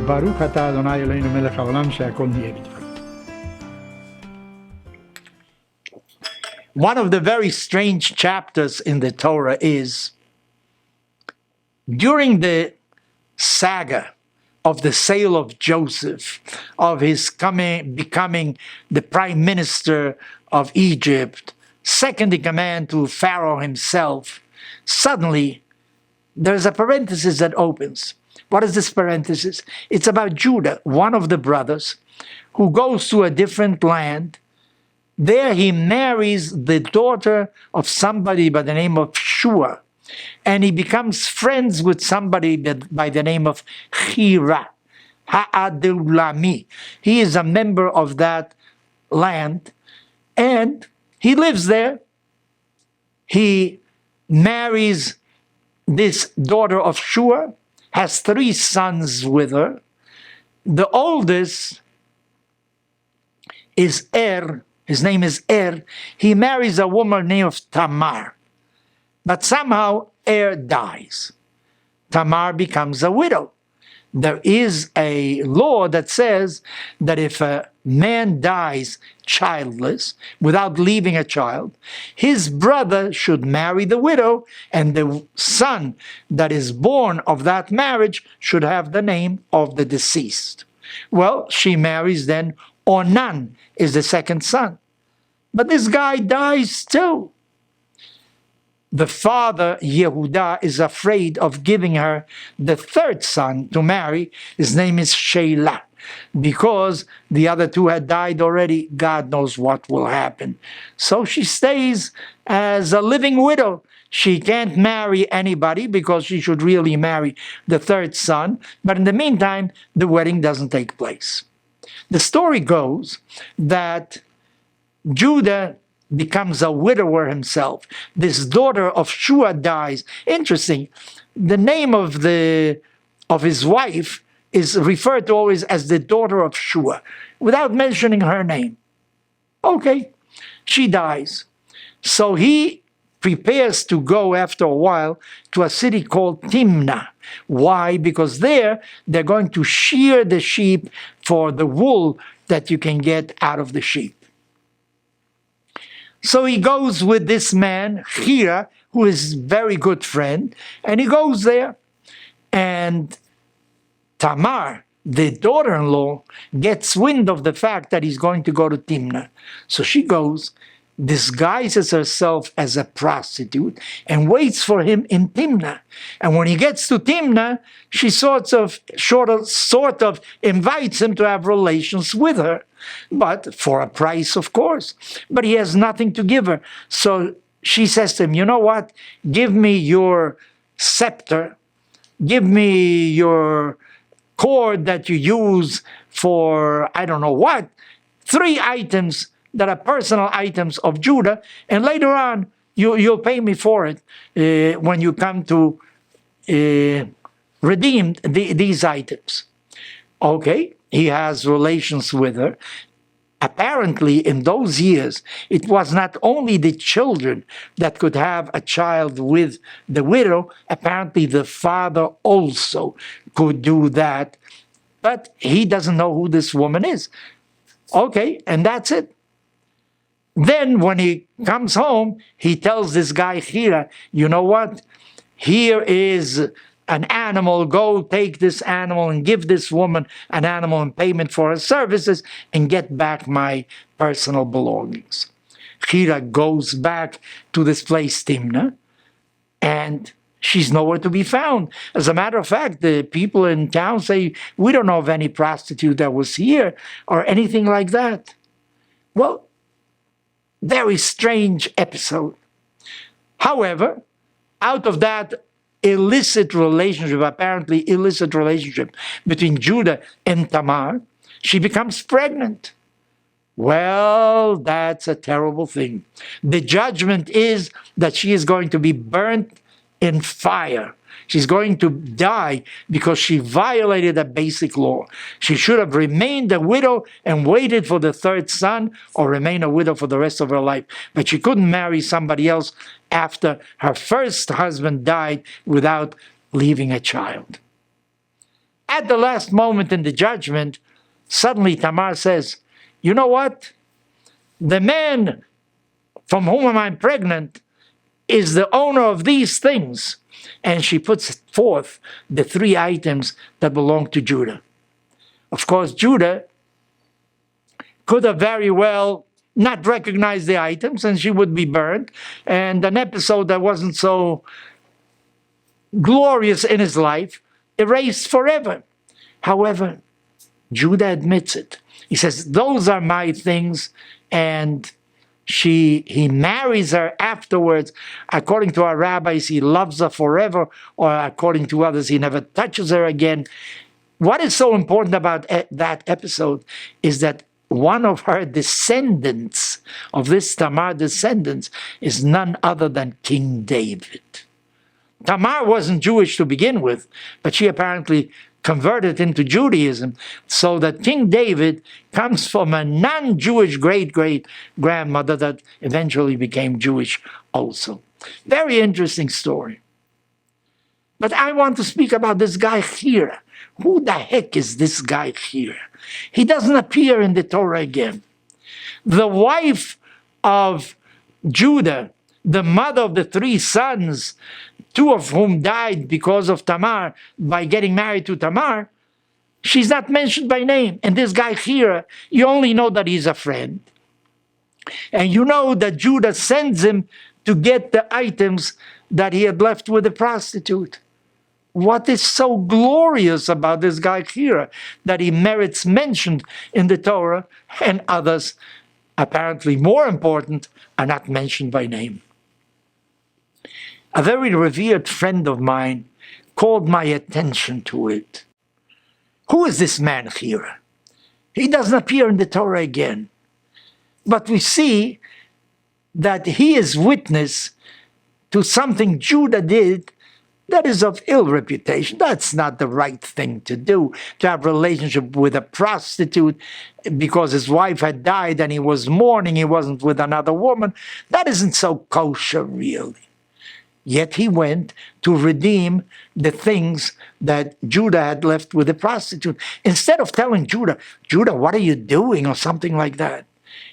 ברוך אתה אדוני אלוהינו מלך העולם שהכל נהיה בדברו. One of the very strange chapters in the Torah is during the saga of the sale of Joseph, of his becoming the prime minister of Egypt, second in command to Pharaoh himself, suddenly there's a parenthesis that opens. What is this parenthesis? It's about Judah, one of the brothers, who goes to a different land. There he marries the daughter of somebody by the name of Shua, and he becomes friends with somebody by the name of Hira, Ha'adulami. He is a member of that land, and he lives there. He marries this daughter of Shua, has 3 sons with her. The oldest is his name is He marries a woman named Tamar. But somehow dies. Tamar becomes a widow. There is a law that says that if a man dies childless, without leaving a child, his brother should marry the widow, and the son that is born of that marriage should have the name of the deceased. Well, she marries then Onan, is the second son. But this guy dies too. The father, Yehuda, is afraid of giving her the third son to marry. His name is Shelah. Because the other 2 had died already, God knows what will happen. So she stays as a living widow. She can't marry anybody because she should really marry the third son. But in the meantime, the wedding doesn't take place. The story goes that Judah becomes a widower himself. This daughter of Shua dies. Interesting. The name of his wife is referred to always as the daughter of Shua, without mentioning her name. Okay, she dies. So he prepares to go after a while to a city called Timnah. Why? Because there they're going to shear the sheep for the wool that you can get out of the sheep. So he goes with this man, Hira, who is a very good friend, and he goes there. And Tamar, the daughter-in-law, gets wind of the fact that he's going to go to Timnah. So she goes, disguises herself as a prostitute, and waits for him in Timnah. And when he gets to Timnah, she sort of invites him to have relations with her. But for a price, of course. But he has nothing to give her. So she says to him, you know what? Give me your scepter. Give me your cord that you use for I don't know what. 3 items that are personal items of Judah. And later on, you'll pay me for it when you come to redeem these items. Okay. He has relations with her. Apparently, in those years, it was not only the children that could have a child with the widow. Apparently, the father also could do that. But he doesn't know who this woman is. Okay, and that's it. Then when he comes home, he tells this guy, Hira, you know what? Here is an animal, go take this animal and give this woman an animal in payment for her services and get back my personal belongings. Hira goes back to this place, Timnah, and she's nowhere to be found. As a matter of fact, the people in town say, we don't know of any prostitute that was here or anything like that. Well, very strange episode. However, out of that apparently illicit relationship between Judah and Tamar, she becomes pregnant. Well, that's a terrible thing. The judgment is that she is going to be burnt in fire. She's going to die because she violated a basic law. She should have remained a widow and waited for the third son, or remain a widow for the rest of her life. But she couldn't marry somebody else after her first husband died without leaving a child. At the last moment in the judgment, suddenly Tamar says, you know what? The man from whom I'm pregnant is the owner of these things. And she puts forth the 3 items that belong to Judah. Of course, Judah could have very well not recognized the items, and she would be burned. And an episode that wasn't so glorious in his life, erased forever. However, Judah admits it. He says, those are my things, and he marries her afterwards. According to our rabbis, he loves her forever, or according to others, he never touches her again. What is so important about that episode is that one of her descendants, of this Tamar descendants, is none other than King David. Tamar wasn't Jewish to begin with, but she apparently converted into Judaism, so that King David comes from a non-Jewish great-great-grandmother that eventually became Jewish also. Very interesting story. But I want to speak about this guy here. Who the heck is this guy here? He doesn't appear in the Torah again. The wife of Judah, the mother of the 3 sons, 2 of whom died because of Tamar, by getting married to Tamar, she's not mentioned by name. And this guy here, you only know that he's a friend. And you know that Judah sends him to get the items that he had left with the prostitute. What is so glorious about this guy here, that he merits mention in the Torah, and others, apparently more important, are not mentioned by name? A very revered friend of mine called my attention to it. Who is this man here? He doesn't appear in the Torah again. But we see that he is witness to something Judah did that is of ill reputation. That's not the right thing to do, to have a relationship with a prostitute because his wife had died and he was mourning, he wasn't with another woman. That isn't so kosher, really. Yet he went to redeem the things that Judah had left with the prostitute. Instead of telling Judah, Judah, what are you doing? Or something like that.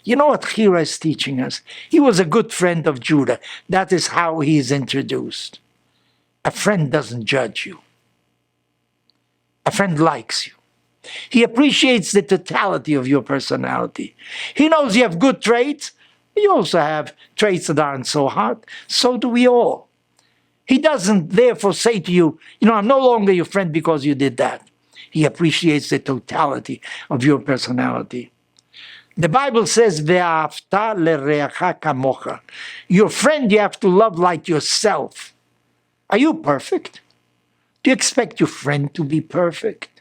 You know what Hira is teaching us? He was a good friend of Judah. That is how he is introduced. A friend doesn't judge you. A friend likes you. He appreciates the totality of your personality. He knows you have good traits. You also have traits that aren't so hot. So do we all. He doesn't therefore say to you, I'm no longer your friend because you did that. He appreciates the totality of your personality. The Bible says, "Ve'ahavta l'reacha kamocha." Your friend you have to love like yourself. Are you perfect? Do you expect your friend to be perfect?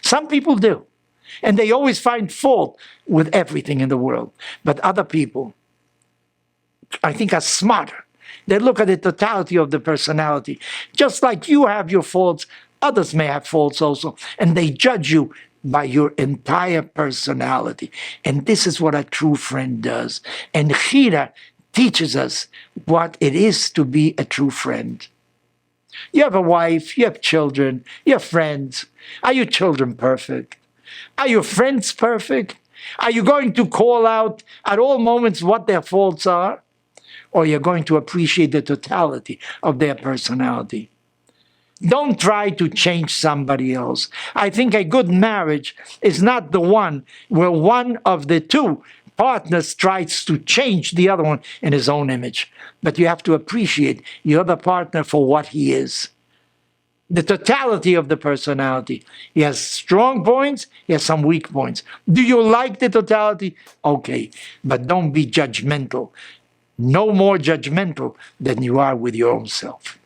Some people do. And they always find fault with everything in the world. But other people, I think, are smarter. They look at the totality of the personality. Just like you have your faults, others may have faults also. And they judge you by your entire personality. And this is what a true friend does. And Hira teaches us what it is to be a true friend. You have a wife, you have children, you have friends. Are your children perfect? Are your friends perfect? Are you going to call out at all moments what their faults are? Or you're going to appreciate the totality of their personality? Don't try to change somebody else. I think a good marriage is not the one where one of the 2 partners tries to change the other one in his own image. But you have to appreciate your other partner for what he is. The totality of the personality. He has strong points, he has some weak points. Do you like the totality? Okay, but don't be judgmental. No more judgmental than you are with your own self.